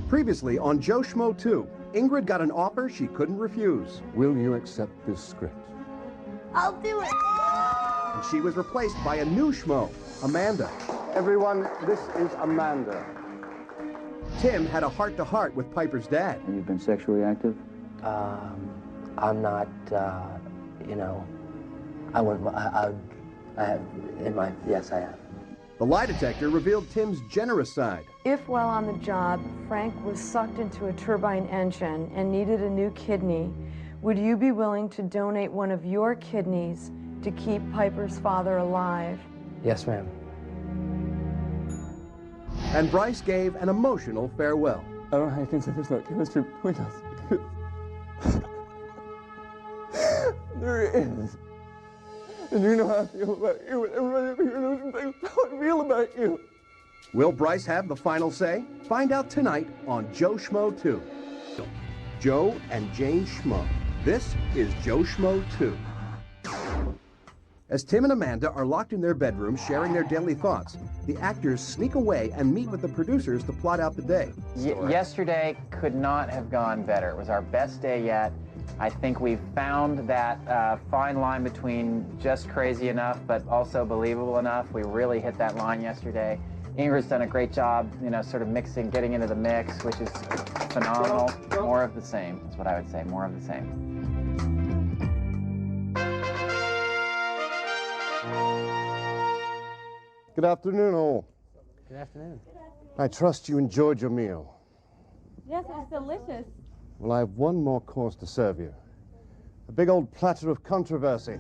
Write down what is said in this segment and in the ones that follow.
Previously on Joe Schmo 2, Ingrid got an offer she couldn't refuse. Will you accept this script? I'll do it. And she was replaced by a new Schmo, Amanda. Everyone, this is Amanda. Tim had a heart-to-heart with Piper's dad. You've been sexually active? I'm not, you know, I wouldn't, yes, I have. The lie detector revealed Tim's generous side. If while on the job, Frank was sucked into a turbine engine and needed a new kidney, would you be willing to donate one of your kidneys to keep Piper's father alive? Yes, ma'am. And Bryce gave an emotional farewell. I don't know how you can say there's no chemistry between us. There is. And you know how I feel about you, and everybody here knows how I feel about you. Will Bryce have the final say? Find out tonight on Joe Schmo 2. Joe and Jane Schmo. This is Joe Schmo 2. As Tim and Amanda are locked in their bedroom sharing their daily thoughts, the actors sneak away and meet with the producers to plot out the day. Yesterday could not have gone better. It was our best day yet. I think we've found that fine line between just crazy enough but also believable enough. We really hit that line yesterday. Ingrid's done a great job, you know, sort of mixing, getting into the mix, which is phenomenal. More of the same is what I would say, more of the same. Good afternoon, all. Good afternoon. I trust you enjoyed your meal. Yes, it was delicious. Well, I have one more course to serve you. A big old platter of controversy.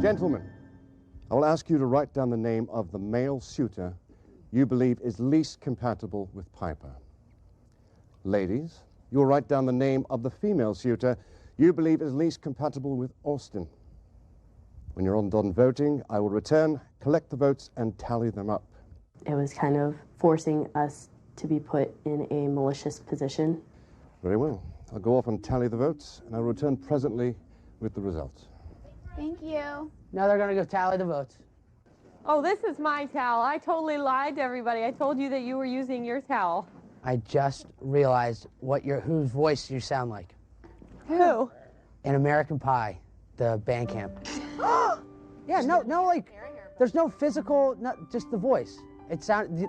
Gentlemen, I will ask you to write down the name of the male suitor you believe is least compatible with Piper. Ladies, you will write down the name of the female suitor you believe is least compatible with Austin. When you're all done voting, I will return, collect the votes, and tally them up. It was kind of forcing us to be put in a malicious position. Very well. I'll go off and tally the votes, and I'll return presently with the results. Thank you. Now they're going to go tally the votes. Oh, this is my towel. I totally lied to everybody. I told you that you were using your towel. I just realized whose voice you sound like. Who? In American Pie, the band camp. Yeah, no, like, there's no physical, just the voice.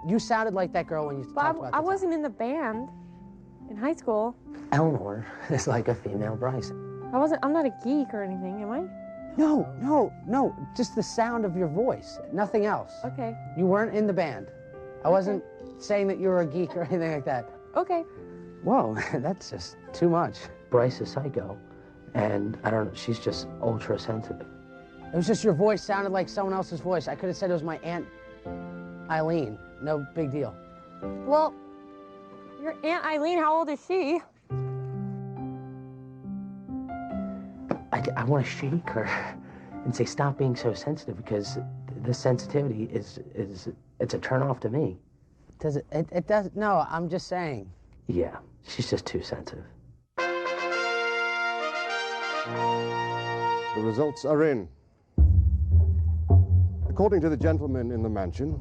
You sounded like that girl when you talked about I wasn't in the band in high school. Eleanor is like a female Bryce. I'm not a geek or anything, am I? No, just the sound of your voice, nothing else. Okay. You weren't in the band. I wasn't saying that you were a geek or anything like that. Okay. Whoa, that's just too much. Bryce is psycho, and I don't know, she's just ultra sensitive. It was just your voice sounded like someone else's voice. I could have said it was my Aunt Eileen. No big deal. Well, your Aunt Eileen, how old is she? I want to shake her and say, stop being so sensitive, because the sensitivity it's a turn off to me. Does it? It does. No, I'm just saying. Yeah, she's just too sensitive. The results are in. According to the gentleman in the mansion,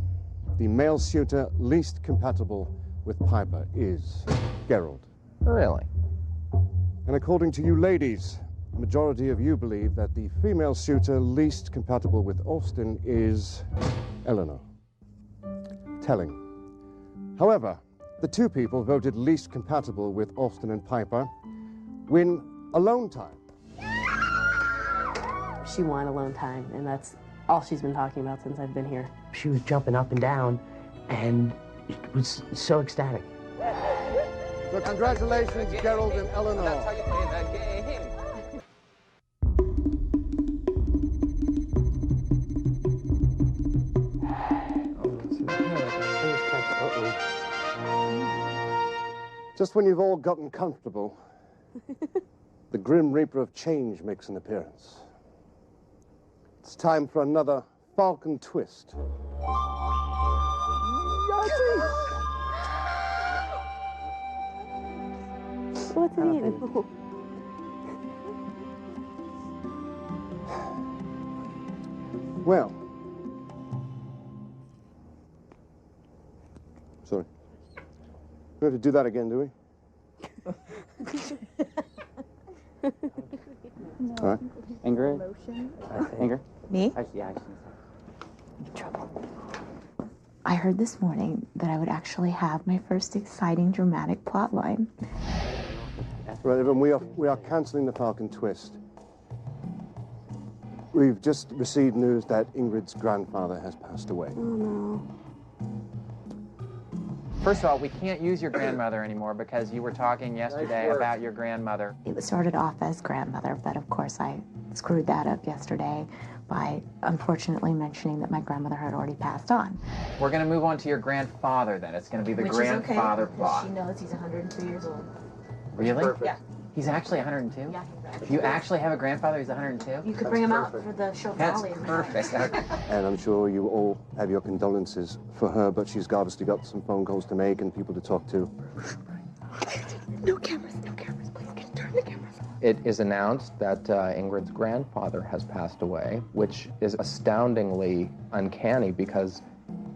the male suitor least compatible with Piper is Gerald. Really? And according to you ladies, the majority of you believe that the female suitor least compatible with Austin is Eleanor. Telling. However, the two people voted least compatible with Austin and Piper win alone time. She wanted alone time, and that's all she's been talking about since I've been here. She was jumping up and down, and it was so ecstatic. So congratulations, Gerald and Eleanor. That's how you play that game. Just when you've all gotten comfortable, the Grim Reaper of Change makes an appearance. It's time for another Falcon twist. What's it mean? Well, sorry. We have to do that again, do we? All right. Ingrid? Ingrid? Me? Yeah, I heard this morning that I would actually have my first exciting dramatic plot line. Right, Evan, we are cancelling the Falcon Twist. We've just received news that Ingrid's grandfather has passed away. Oh, no. First of all, we can't use your grandmother anymore because you were talking yesterday about your grandmother. It was started off as grandmother, but of course I screwed that up yesterday by unfortunately mentioning that my grandmother had already passed on. We're going to move on to your grandfather then. It's going to be the grandfather plot. She knows he's 102 years old. Really? Yeah. He's actually 102? Yeah. You actually have a grandfather who's 102? You could bring him out for the show That's finale. perfect. And I'm sure you all have your condolences for her, but she's obviously got some phone calls to make and people to talk to. No cameras, please, can you turn the cameras off? It is announced that Ingrid's grandfather has passed away, which is astoundingly uncanny because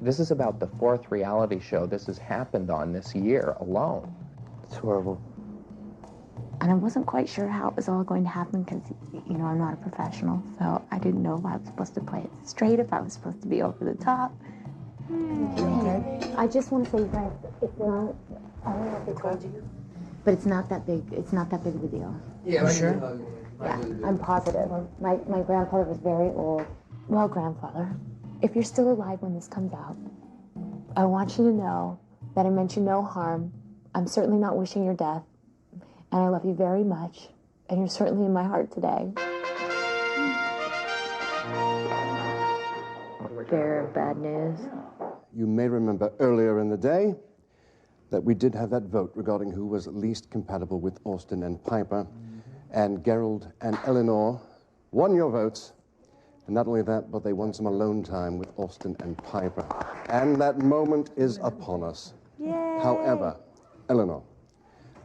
this is about the 4th reality show this has happened on this year alone. It's horrible. And I wasn't quite sure how it was all going to happen because, you know, I'm not a professional, so I didn't know if I was supposed to play it straight, if I was supposed to be over the top. I just want to say, you guys, it's not, I don't know if they told you, but it's not that big. It's not that big of a deal. Yeah, sure. Yeah, I'm positive. My grandfather was very old. Well, grandfather, if you're still alive when this comes out, I want you to know that I meant you no harm. I'm certainly not wishing your death, and I love you very much, and you're certainly in my heart today. Bearer of bad news. You may remember earlier in the day that we did have that vote regarding who was least compatible with Austin and Piper, and Gerald and Eleanor won your votes. And not only that, but they won some alone time with Austin and Piper. And that moment is upon us. Yay. However, Eleanor,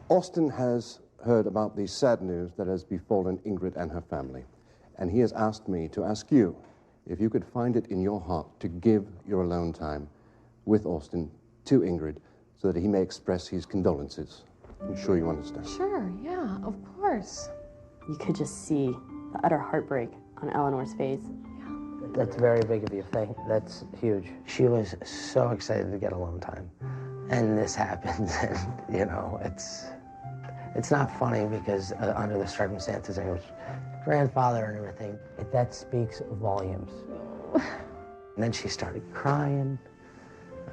Austin has heard about the sad news that has befallen Ingrid and her family. And he has asked me to ask you if you could find it in your heart to give your alone time with Austin to Ingrid so that he may express his condolences. I'm sure you understand. Sure, yeah, of course. You could just see the utter heartbreak on Eleanor's face. That's very big of you. That's huge. She was so excited to get alone time. And this happens, and, you know, it's not funny because under the circumstances, and it was grandfather and everything, that speaks volumes. And then she started crying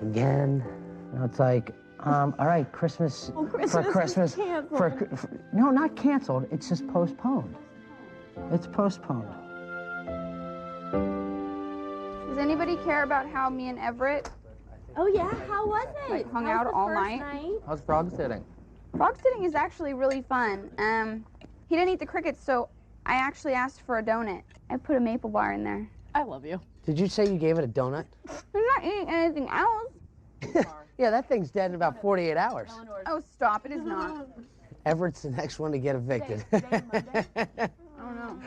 again. You know, it's like, all right, Christmas, for Christmas, for, no, not canceled, it's just postponed. It's postponed. Does anybody care about how me and Everett Oh yeah, how was it? like, hung How was out the all first night? How's frog sitting? Frog sitting is actually really fun. He didn't eat the crickets, so I actually asked for a donut. I put a maple bar in there. I love you. Did you say you gave it a donut? I'm not eating anything else. Yeah, that thing's dead in about 48 hours. Oh, stop. It is not. Everett's the next one to get evicted. Oh, no.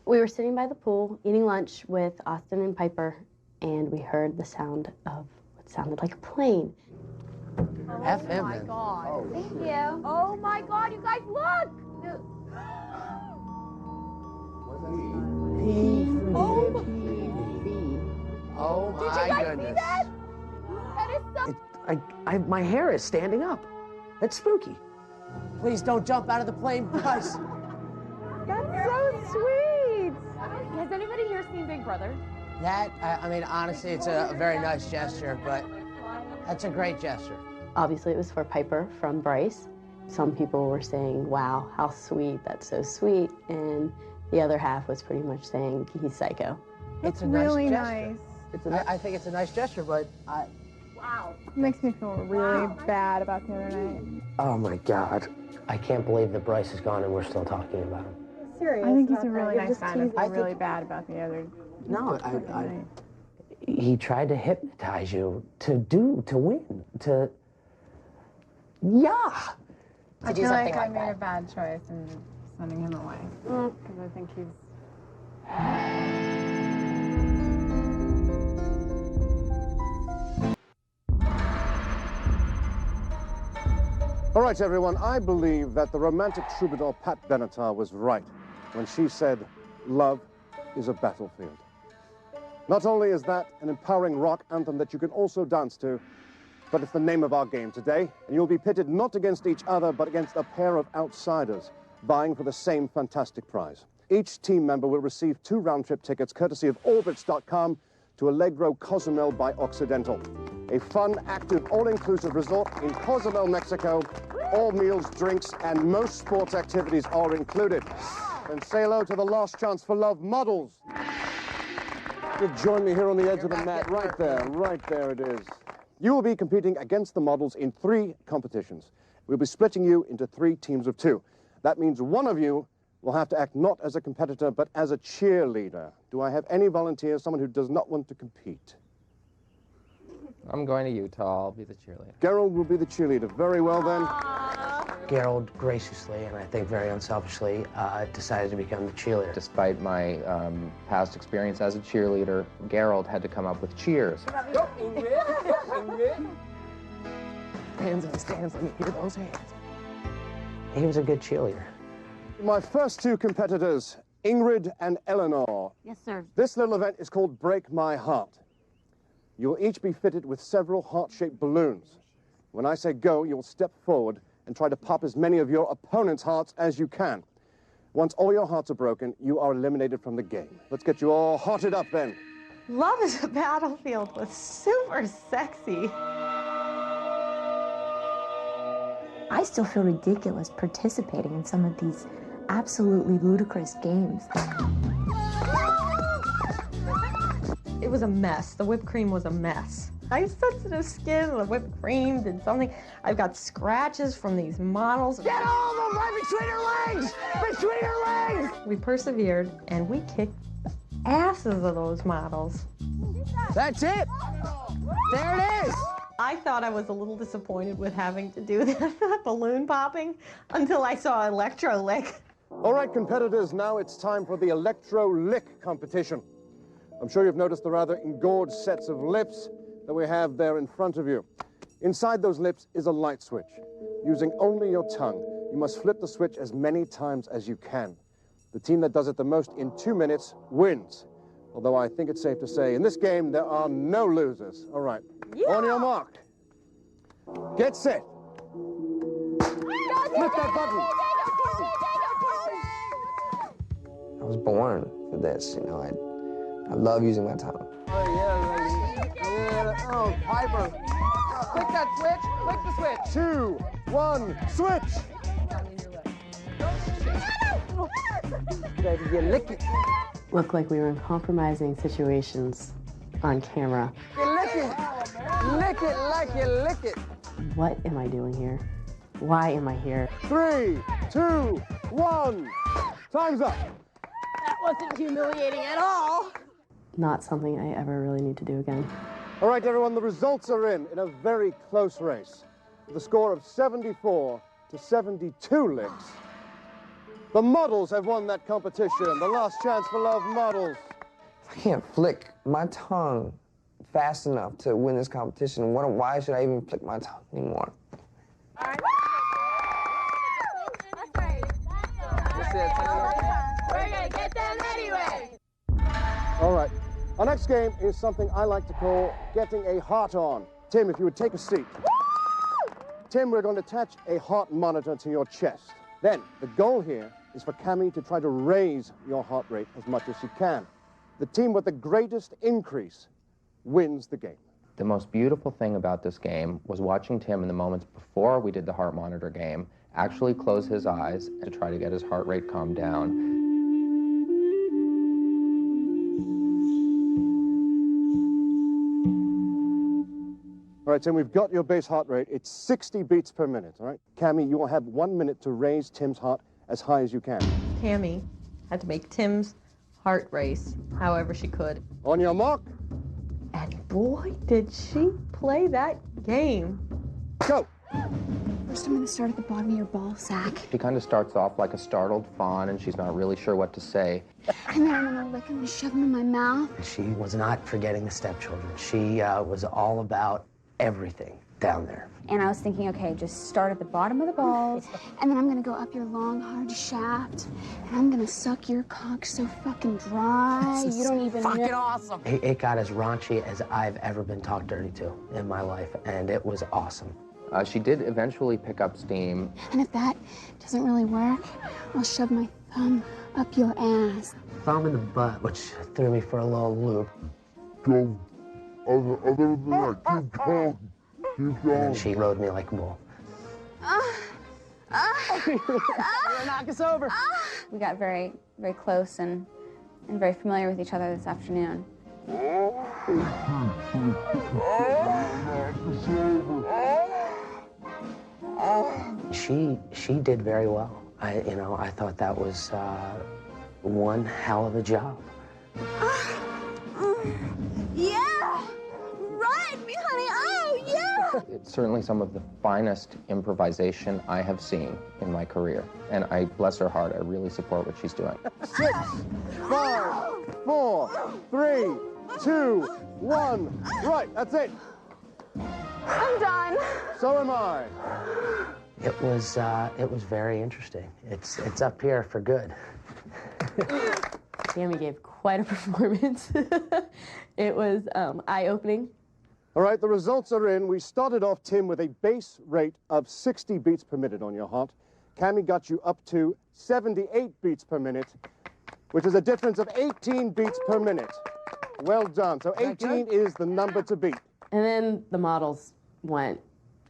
We were sitting by the pool eating lunch with Austin and Piper, and we heard the sound of what sounded like a plane. F him, Oh my then. God. Thank you. Oh my God, you guys look! Oh Did you my guys goodness. see that? That is so... My hair is standing up. That's spooky. Please don't jump out of the plane, guys. That's so sweet! Has anybody here seen Big Brother? That, I mean, honestly, it's a very nice gesture, but that's a great gesture. Obviously, it was for Piper from Bryce. Some people were saying, wow, how sweet, that's so sweet. And the other half was pretty much saying, he's psycho. It's a really nice gesture. nice. I think it's a nice gesture, but Makes me feel really bad about the other night. oh my God. I can't believe that Bryce is gone and we're still talking about him. I think he's a really nice guy. I feel really bad about the other. No, he tried to hypnotize you to win, yeah. I feel like I made a bad choice in sending him away. Because I think he's... All right, everyone, I believe that the romantic troubadour Pat Benatar was right when she said, love is a battlefield. Not only is that an empowering rock anthem that you can also dance to, but it's the name of our game today, and you'll be pitted not against each other, but against a pair of outsiders vying for the same fantastic prize. Each team member will receive 2 round-trip tickets courtesy of Orbitz.com to Allegro Cozumel by Occidental, a fun, active, all-inclusive resort in Cozumel, Mexico. All meals, drinks, and most sports activities are included. And say hello to the last chance for love models. You'll join me here on the edge of the mat, right there it is. You will be competing against the models in 3 competitions. We'll be splitting you into 3 teams of 2. That means one of you will have to act not as a competitor, but as a cheerleader. Do I have any volunteers, someone who does not want to compete? I'm going to Utah. I'll be the cheerleader. Gerald will be the cheerleader. Very well, then. Gerald graciously, and I think very unselfishly, decided to become the cheerleader. Despite my past experience as a cheerleader, Gerald had to come up with cheers. Go, Ingrid. Go, Ingrid. Stands, let me hear those hands. He was a good cheerleader. My first 2 competitors, Ingrid and Eleanor. Yes, sir. This little event is called Break My Heart. You'll each be fitted with several heart-shaped balloons. When I say go, you'll step forward and try to pop as many of your opponent's hearts as you can. Once all your hearts are broken, you are eliminated from the game. Let's get you all hearted up then. Love is a Battlefield was super sexy. I still feel ridiculous participating in some of these absolutely ludicrous games. It was a mess. The whipped cream was a mess. I have sensitive skin, the whipped cream did something. I've got scratches from these models. Get all of them right between her legs! Between her legs! We persevered, and we kicked the asses of those models. That's it! There it is! I thought I was a little disappointed with having to do that balloon popping until I saw Electro Lick. All right, competitors, now it's time for the Electro Lick competition. I'm sure you've noticed the rather engorged sets of lips that we have there in front of you. Inside those lips is a light switch. Using only your tongue, you must flip the switch as many times as you can. The team that does it the most in 2 minutes wins. Although I think it's safe to say, in this game, there are no losers. All right, on your mark. Get set. Flip that button. I was born for this, you know. I love using my tongue. Oh, yeah. Oh, Piper. Click that switch. Click the switch. 2, 1, switch. Baby, you lick it. Looked like we were in compromising situations on camera. You lick it. Lick it like you lick it. What am I doing here? Why am I here? 3, 2, 1. Time's up. That wasn't humiliating at all. Not something I ever really need to do again. All right, everyone, the results are in a very close race. With a score of 74 to 72 licks. The models have won that competition. The last chance for love models. I can't flick my tongue fast enough to win this competition. Why should I even flick my tongue anymore? We're gonna get them anyway. All right. Our next game is something I like to call getting a heart on. Tim, if you would take a seat. Tim, we're going to attach a heart monitor to your chest. Then, the goal here is for Cammie to try to raise your heart rate as much as she can. The team with the greatest increase wins the game. The most beautiful thing about this game was watching Tim in the moments before we did the heart monitor game actually close his eyes to try to get his heart rate calmed down. All right, Tim, we've got your base heart rate. It's 60 beats per minute, all right? Cammie, you will have 1 minute to raise Tim's heart as high as you can. Cammie had to make Tim's heart race however she could. On your mark. And boy, did she play that game. Go. First, I'm going to start at the bottom of your ball sack. She kind of starts off like a startled fawn, and she's not really sure what to say. And then I'm going to lick him and shove him in my mouth. She was not forgetting the stepchildren. She was all about everything. down there. And I was thinking, okay, just start at the bottom of the balls, and then I'm gonna go up your long, hard shaft, and I'm gonna suck your cock so fucking dry, you don't even know. Awesome. It got as raunchy as I've ever been talked dirty to in my life, and it was awesome. She did eventually pick up steam. And if that doesn't really work, I'll shove my thumb up your ass. Thumb in the butt, which threw me for a little loop. And then she rode me like a bull. You're gonna knock us over. We got very, very close and very familiar with each other this afternoon. She did very well. I thought that was one hell of a job. Yeah! Ride me, honey! Oh, yeah! It's certainly some of the finest improvisation I have seen in my career. And I, bless her heart, I really support what she's doing. 6, 5, 4, 3, 2, 1. Right, that's it. I'm done. So am I. It was very interesting. It's up here for good. Tammy gave quite a performance. It was eye-opening. All right, the results are in. We started off, Tim, with a base rate of 60 beats per minute on your heart. Cammy got you up to 78 beats per minute, which is a difference of 18 beats per minute. Well done. So 18 is the number to beat. And then the models went,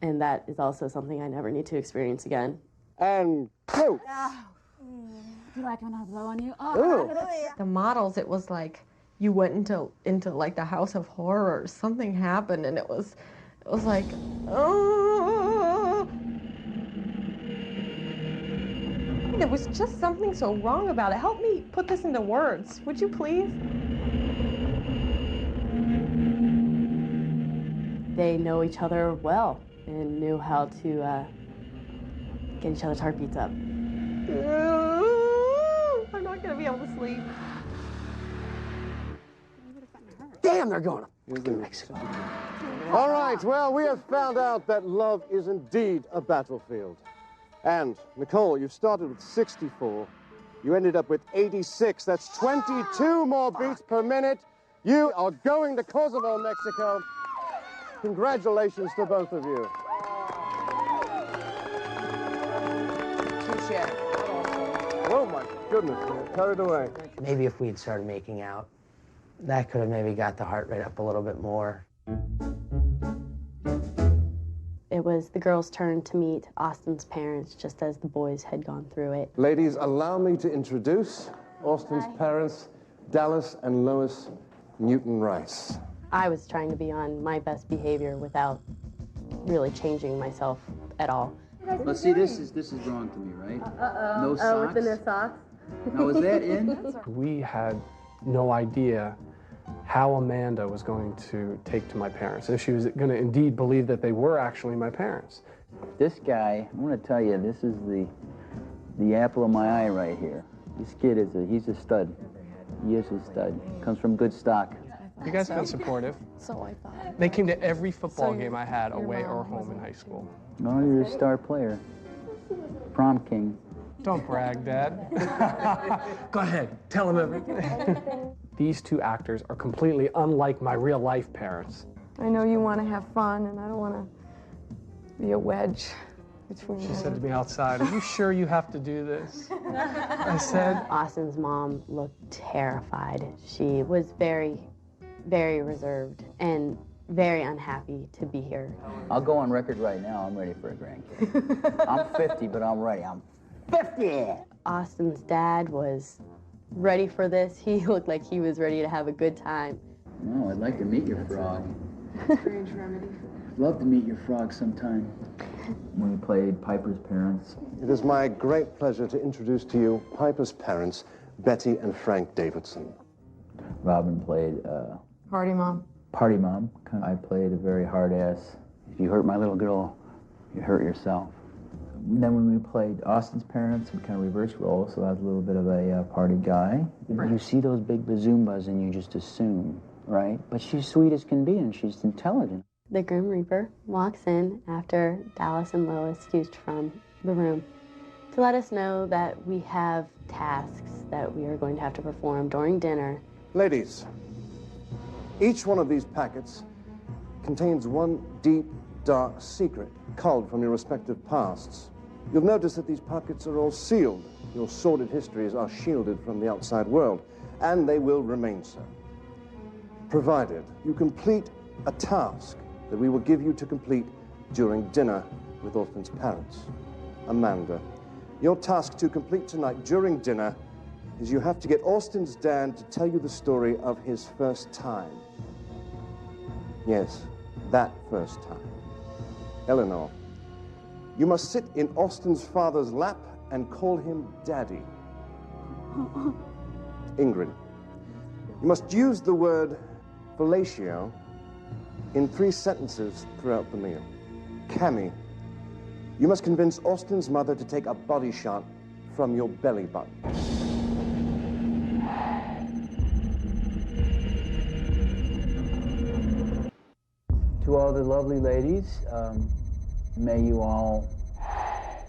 and that is also something I never need to experience again. And go. You like when I blow on you? The models, it was like you went into like the house of horrors. Something happened, and it was like, oh. There was just something so wrong about it. Help me put this into words, would you please? They know each other well and knew how to get each other's heartbeats up. I'm not gonna be able to sleep. Damn, they're going to Mexico. All right, well, we have found out that love is indeed a battlefield. And, Nicole, you started with 64. You ended up with 86. That's 22 more beats per minute. You are going to Kosovo, Mexico. Congratulations to both of you. Oh, my goodness, man. Carried away. Maybe if we'd started making out, that could have maybe got the heart rate up a little bit more. It was the girls' turn to meet Austin's parents just as the boys had gone through it. Ladies, allow me to introduce Austin's parents, Dallas and Lois Newton-Rice. I was trying to be on my best behavior without really changing myself at all. Well, see, this is drawn to me, right? No socks. Oh, it's in their socks? Now, is that in? We had no idea how Amanda was going to take to my parents, if she was going to indeed believe that they were actually my parents. This guy, I want to tell you, this is the apple of my eye right here. This kid he's a stud. He is a stud. Comes from good stock. You guys have been supportive. So I thought. They came to every football game I had, away or home in high school. No, you're a star player. Prom king. Don't brag, Dad. Go ahead, tell him everything. These two actors are completely unlike my real-life parents. I know you want to have fun, and I don't want to be a wedge between you. She said to me outside, "Are you sure you have to do this?" I said. Austin's mom looked terrified. She was very, very reserved and very unhappy to be here. I'll go on record right now. I'm ready for a grandkid. I'm 50, but I'm ready. I'm 50! Austin's dad was ready for this. He looked like he was ready to have a good time. No, I'd like to meet your frog. Strange remedy. Love to meet your frog sometime. When we played Piper's parents. It is my great pleasure to introduce to you Piper's parents, Betty and Frank Davidson. Robin played Party mom. Party mom. I played a very hard ass. If you hurt my little girl, you hurt yourself. Then when we played Austin's parents, we kind of reversed roles, so I was a little bit of a party guy. Right. You see those big bazoombas and you just assume, right? But she's sweet as can be and she's intelligent. The Grim Reaper walks in after Dallas and Lois excused from the room to let us know that we have tasks that we are going to have to perform during dinner. Ladies, each one of these packets contains one deep, dark secret culled from your respective pasts. You'll notice that these packets are all sealed. Your sordid histories are shielded from the outside world, and they will remain so, provided you complete a task that we will give you to complete during dinner with Austin's parents. Amanda, your task to complete tonight during dinner is you have to get Austin's dad to tell you the story of his first time. Yes, that first time. Eleanor, you must sit in Austin's father's lap and call him Daddy. Ingrid, you must use the word fellatio in 3 sentences throughout the meal. Cammy, you must convince Austin's mother to take a body shot from your belly button. To all the lovely ladies, may you all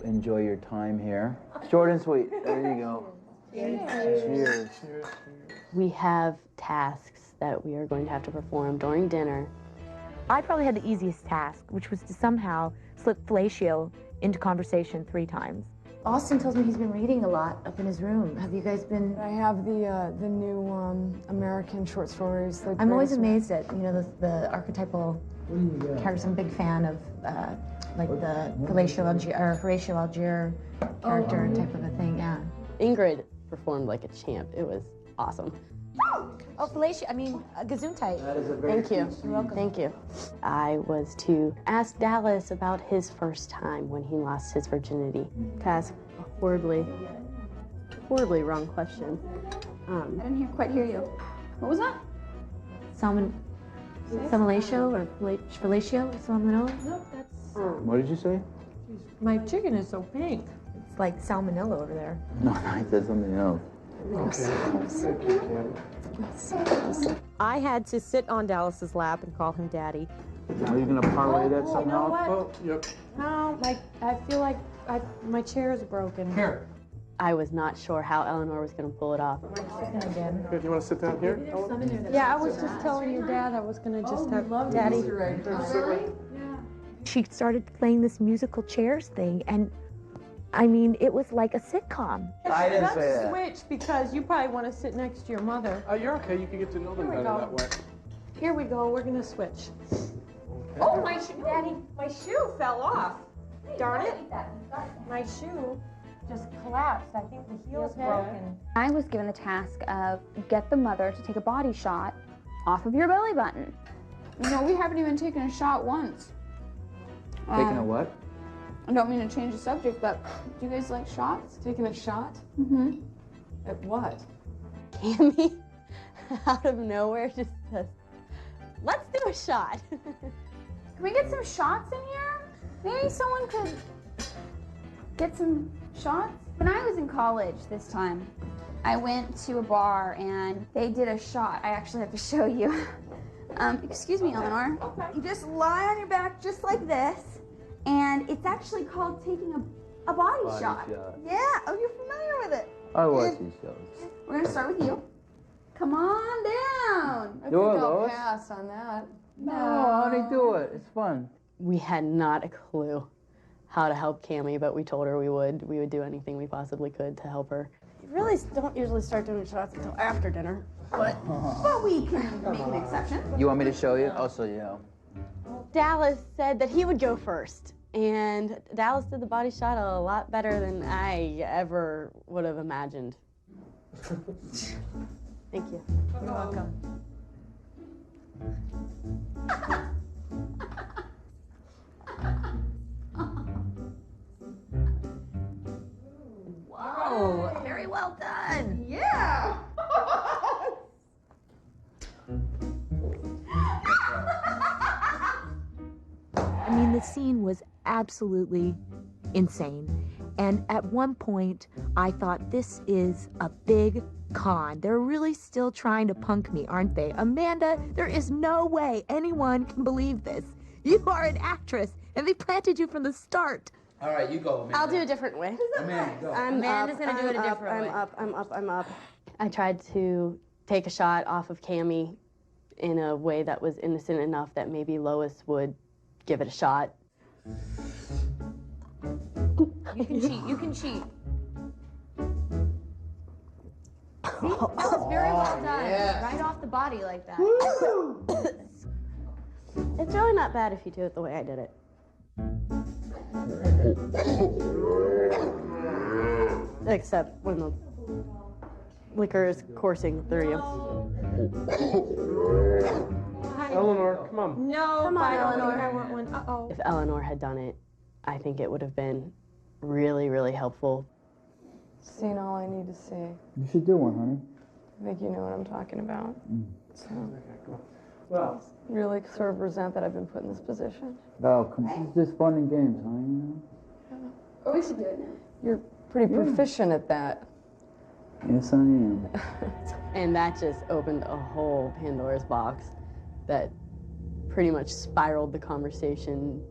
enjoy your time here. Short and sweet. There you go. Cheers. Cheers. We have tasks that we are going to have to perform during dinner. I probably had the easiest task, which was to somehow slip fellatio into conversation 3 times. Austin tells me he's been reading a lot up in his room. Have you guys been? I have the new American short stories. I'm always amazed at the archetypal characters. I'm a big fan of like the Horatio Algier character type of a thing. Yeah. Ingrid performed like a champ. It was awesome. Oh, fellatio. I mean, gesundheit. That is a very Thank you. You're welcome. Thank you. I was to ask Dallas about his first time when he lost his virginity. To ask a horribly wrong question. I didn't quite hear you. What was that? Salmonellatio or fellatio? Salmonella? No, that's... What did you say? My chicken is so pink. It's like salmonella over there. No, I said something else. I had to sit on Dallas's lap and call him Daddy. Are you gonna parlay that somehow? You know what? Oh, yep. No, I feel like my chair is broken. Here. I was not sure how Eleanor was going to pull it off. Here, do you want to sit down here? Yeah, I was just telling your dad I was going to just have Daddy. She started playing this musical chairs thing, and I mean, it was like a sitcom. I didn't say that. Switch, because you probably want to sit next to your mother. Oh, you're okay. You can get to know them Here we better go. that way. Here we go. We're going to switch. Okay. Oh, Daddy, my shoe fell off. Darn it. My shoe just collapsed. I think the heel's broken. I was given the task of get the mother to take a body shot off of your belly button. You know, we haven't even taken a shot once. Taking a what? I don't mean to change the subject, but do you guys like shots? Taking a shot? Mm-hmm. At what? Cammy, out of nowhere, just says, let's do a shot. Can we get some shots in here? Maybe someone could get some shots? When I was in college this time, I went to a bar and they did a shot. I actually have to show you. Excuse me, Eleanor. Okay. You just lie on your back just like this, and it's actually called taking a body shot. Yeah, oh, you're familiar with it. I watch these shows. We're gonna start with you. Come on down. I Do think it, I'll Lois. pass on that. No, honey, do it. It's fun. We had not a clue how to help Cammy, but we told her we would do anything we possibly could to help her. You really don't usually start doing shots until after dinner. But we can make an exception. You want me to show you? I'll show you. Dallas said that he would go first, and Dallas did the body shot a lot better than I ever would have imagined. Thank you. You're welcome. Whoa, very well done. Yeah. I mean, the scene was absolutely insane. And at one point, I thought, this is a big con. They're really still trying to punk me, aren't they? Amanda, there is no way anyone can believe this. You are an actress, and they planted you from the start. All right, you go, Amanda. I'll do a different way. Amanda, go. Amanda's gonna do it a different way. I'm up. I tried to take a shot off of Cammie in a way that was innocent enough that maybe Lois would give it a shot. You can cheat. You can cheat. See? That was very well done. yes. Right off the body like that. It's really not bad if you do it the way I did it. Except when the liquor is coursing through you. Eleanor, come on. No, Come on, I don't think Eleanor. I want one. Uh-oh. If Eleanor had done it, I think it would have been really, really helpful. Seen all I need to see. You should do one, honey. I think you know what I'm talking about. So, Well. really sort of resent that I've been put in this position. Oh, come on. It's just fun and games, honey. Oh, we should do it now. You're pretty proficient at that. Yes, I am. And that just opened a whole Pandora's box that pretty much spiraled the conversation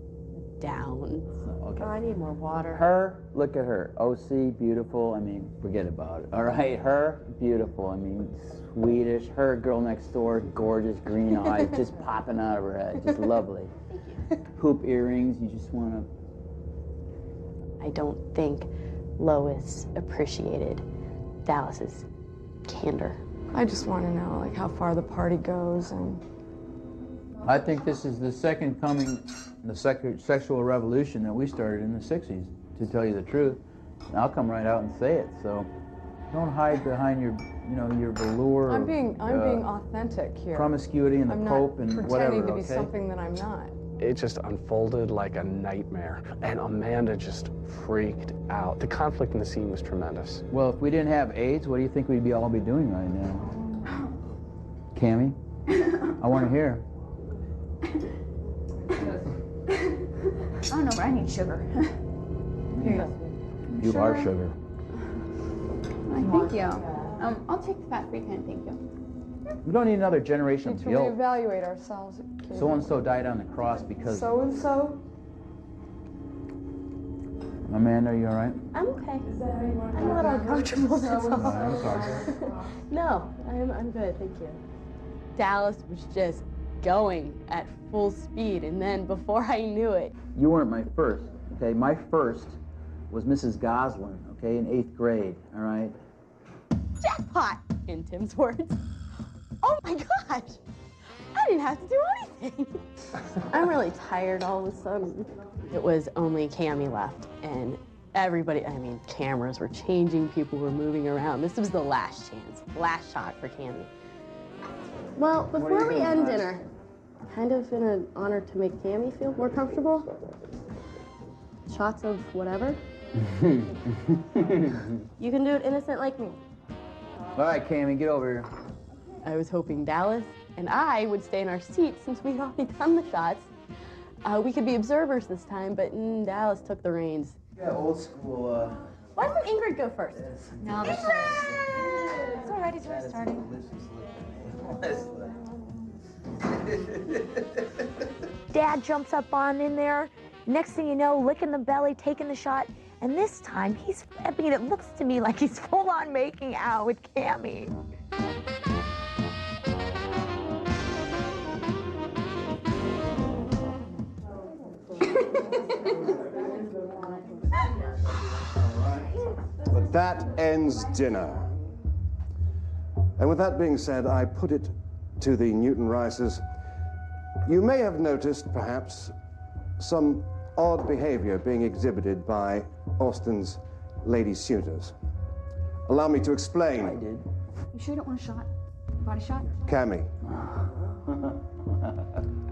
down. Okay. I need more water. Her, look at her. OC, beautiful. I mean, forget about it. All right, her, beautiful. I mean, Swedish. Her, girl next door, gorgeous, green eyes, just popping out of her head. Just lovely. Thank you. Hoop earrings. You just want to. I don't think Lois appreciated Dallas's candor. I just want to know, like, how far the party goes and... I think this is the second coming, the sexual revolution that we started in the 60s, to tell you the truth. And I'll come right out and say it, so don't hide behind your, your velour I'm of, being authentic here. promiscuity and the I'm Pope and not whatever, pretending to be okay? something that I'm not. It just unfolded like a nightmare, and Amanda just freaked out. The conflict in the scene was tremendous. Well, if we didn't have AIDS, what do you think we'd all be doing right now? Cammie? I want to hear. Oh no, I need sugar. Here you go. You are sugar. Thank you. I'll take the fat-free kind, thank you. We don't need another generation Need of to guilt. reevaluate ourselves. So-and-so died on the cross because... So-and-so? Amanda, are you all right? I'm okay. I'm a little uncomfortable, that's all. I'm sorry. No, I'm good, thank you. Dallas was just going at full speed, and then before I knew it... You weren't my first, okay? My first was Mrs. Goslin, okay, in 8th grade, all right? Jackpot, in Tim's words. Oh my gosh! I didn't have to do anything. I'm really tired all of a sudden. It was only Cammie left, and everybody, cameras were changing, people were moving around. This was the last chance, last shot for Cammie. Well, before we end dinner, kind of in an honor to make Cammie feel more comfortable, shots of whatever. You can do it innocent like me. All right, Cammie, get over here. I was hoping Dallas and I would stay in our seats since we'd already done the shots. We could be observers this time, but Dallas took the reins. Yeah, old school, Why doesn't Ingrid go first? No, that's it's all right, he's already starting. Dad jumps up on in there. Next thing you know, licking the belly, taking the shot. And this time, it looks to me like he's full on making out with Cammie. But that ends dinner. And with that being said, I put it to the Newton Rices. You may have noticed, perhaps, some odd behavior being exhibited by Austin's lady suitors. Allow me to explain. I did. You sure you don't want a shot? Body shot? Cammie.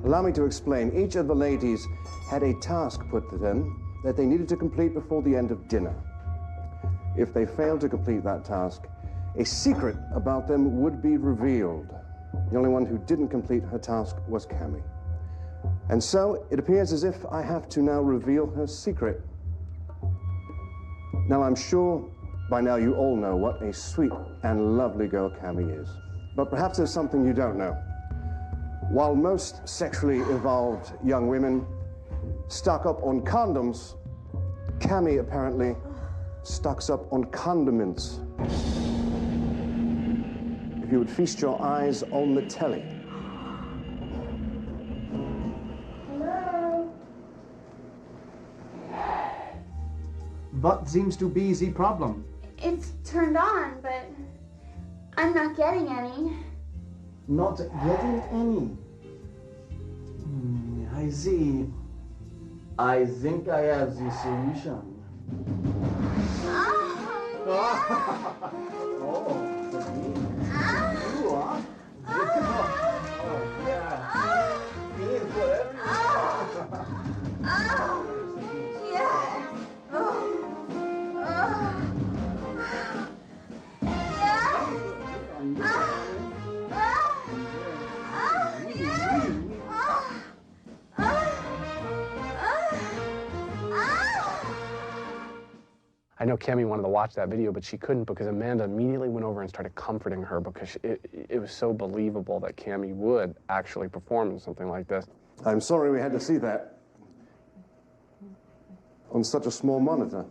Allow me to explain. Each of the ladies had a task put to them that they needed to complete before the end of dinner. If they failed to complete that task, a secret about them would be revealed. The only one who didn't complete her task was Cammie. And so it appears as if I have to now reveal her secret. Now, I'm sure by now you all know what a sweet and lovely girl Cammie is. But perhaps there's something you don't know. While most sexually evolved young women stock up on condoms, Cammy apparently stocks up on condiments. If you would feast your eyes on the telly. Hello? What seems to be the problem? It's turned on, but I'm not getting any. Not getting any. I see. I think I have the solution. I know Cammy wanted to watch that video, but she couldn't because Amanda immediately went over and started comforting her because it was so believable that Cammy would actually perform in something like this. I'm sorry we had to see that on such a small monitor.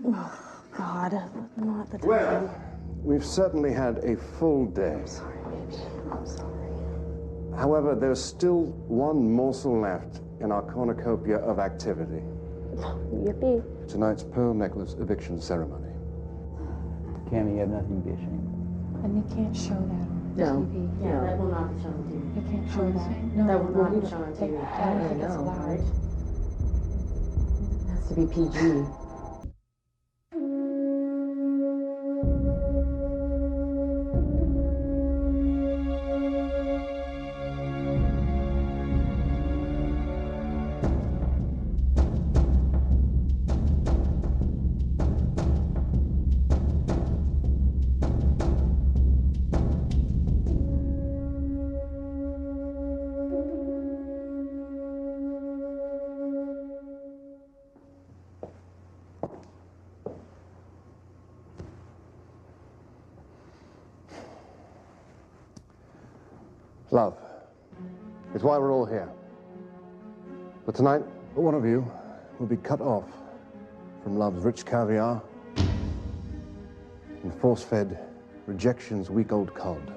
Oh, God, not the time. Well, we've certainly had a full day. I'm sorry, bitch. I'm sorry. However, there's still one morsel left in our cornucopia of activity. Yippee. Tonight's pearl necklace eviction ceremony. Cammy, you have nothing to be ashamed And you can't show that on TV. Yeah, that will not be shown to you. You can't show that. No, That will not we be don't- shown to you. I don't think it's allowed. It has to be PG. Love. It's why we're all here. But tonight, one of you will be cut off from love's rich caviar and force-fed rejection's week-old cod.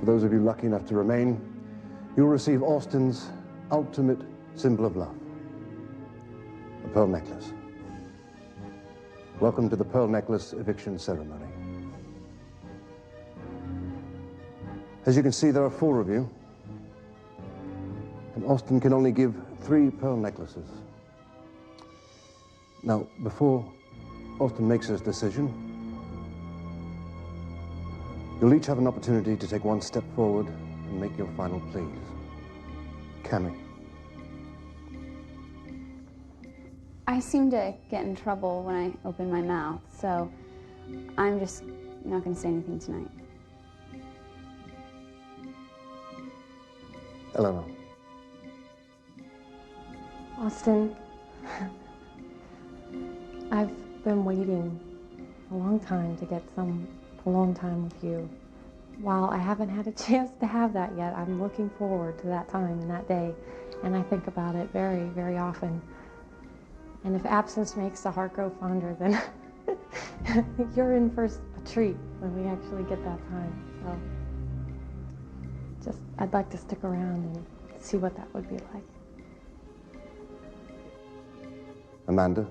For those of you lucky enough to remain, you'll receive Austin's ultimate symbol of love, a pearl necklace. Welcome to the pearl necklace eviction ceremony. As you can see, there are 4 of you, and Austin can only give 3 pearl necklaces. Now, before Austin makes his decision, you'll each have an opportunity to take one step forward and make your final pleas. Cammy. I seem to get in trouble when I open my mouth, so I'm just not going to say anything tonight. Eleanor. Austin, I've been waiting a long time to get some alone time with you. While I haven't had a chance to have that yet, I'm looking forward to that time and that day, and I think about it very, very often. And if absence makes the heart grow fonder, then you're in for a treat when we actually get that time. So just, I'd like to stick around and see what that would be like. Amanda.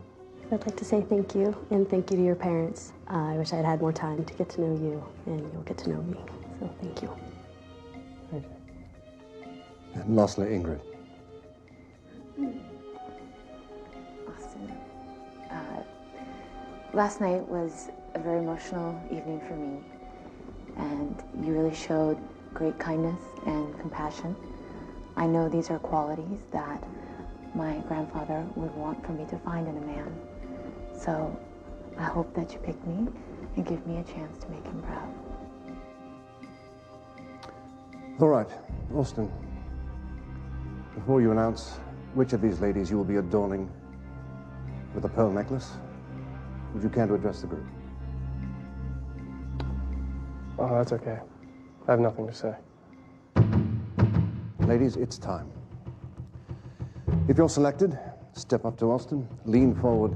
I'd like to say thank you, and thank you to your parents. I wish I'd had more time to get to know you, and you'll get to know me. So thank you. Thank you. And lastly, Ingrid. Austin, last night was a very emotional evening for me, and you really showed great kindness and compassion. I know these are qualities that my grandfather would want for me to find in a man. So I hope that you pick me and give me a chance to make him proud. All right, Austin. Before you announce which of these ladies you will be adorning with a pearl necklace, would you care to address the group? Oh, that's okay. I have nothing to say. Ladies, it's time. If you're selected, step up to Austin, lean forward,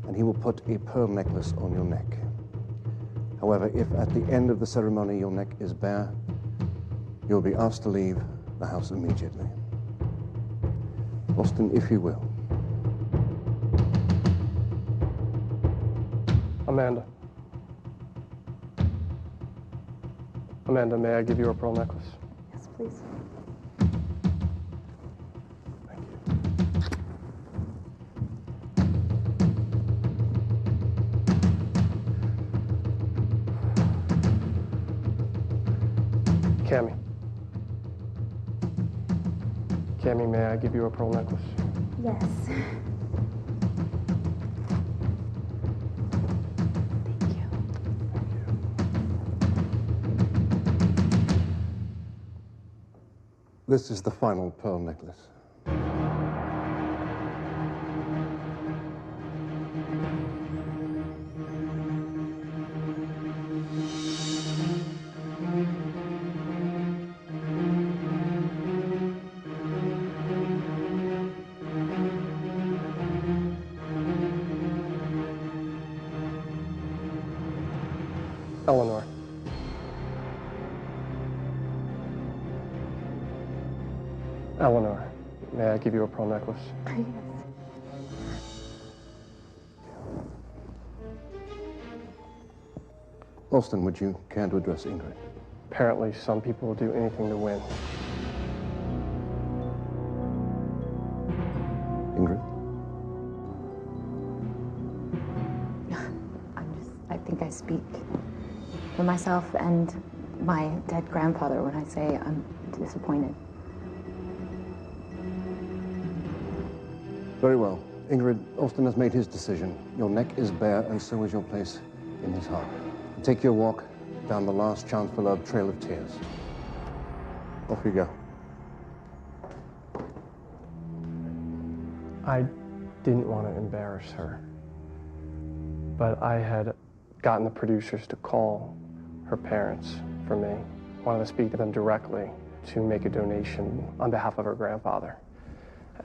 and he will put a pearl necklace on your neck. However, if at the end of the ceremony your neck is bare, you'll be asked to leave the house immediately. Austin, if you will. Amanda. Amanda, may I give you a pearl necklace? Yes, please. Cammy. Cammy, may I give you a pearl necklace? Yes. This is the final pearl necklace. Eleanor. Eleanor, may I give you a pearl necklace? Yes. Austin, would you care to address Ingrid? Apparently, some people will do anything to win. Ingrid? I think I speak for myself and my dead grandfather when I say I'm disappointed. Very well. Ingrid, Austin has made his decision. Your neck is bare, and so is your place in his heart. Take your walk down the last chance-beloved trail of tears. Off you go. I didn't want to embarrass her, but I had gotten the producers to call her parents for me. Wanted to speak to them directly to make a donation on behalf of her grandfather.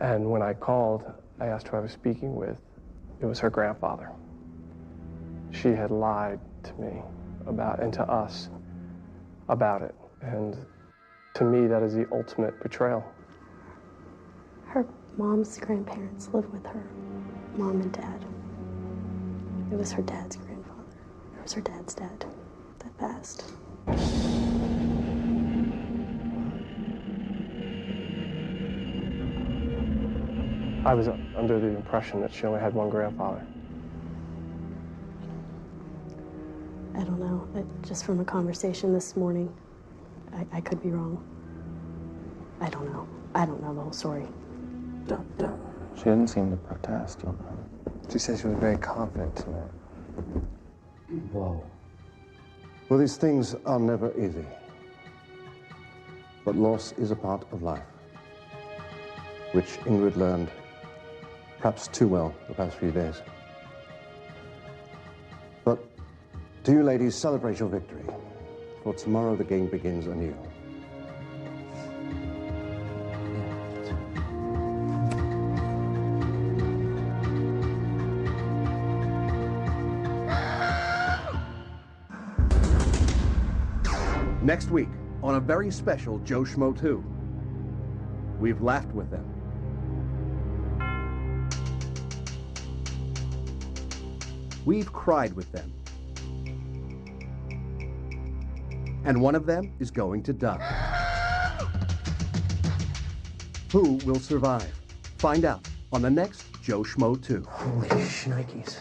And when I called, I asked who I was speaking with. It was her grandfather. She had lied to me about, and to us about it. And to me, that is the ultimate betrayal. Her mom's grandparents live with her, mom and dad. It was her dad's grandfather. It was her dad's dad that passed. I was under the impression that she only had one grandfather. I don't know. Just from a conversation this morning, I could be wrong. I don't know. I don't know the whole story. She didn't seem to protest, you know. She said she was very confident tonight. Whoa. Well, these things are never easy. But loss is a part of life, which Ingrid learned perhaps too well the past few days. But do you ladies celebrate your victory? For tomorrow the game begins anew. Next week, on a very special Joe Schmo 2, we've laughed with them. We've cried with them. And one of them is going to die. Who will survive? Find out on the next Joe Schmo 2. Holy shnikes.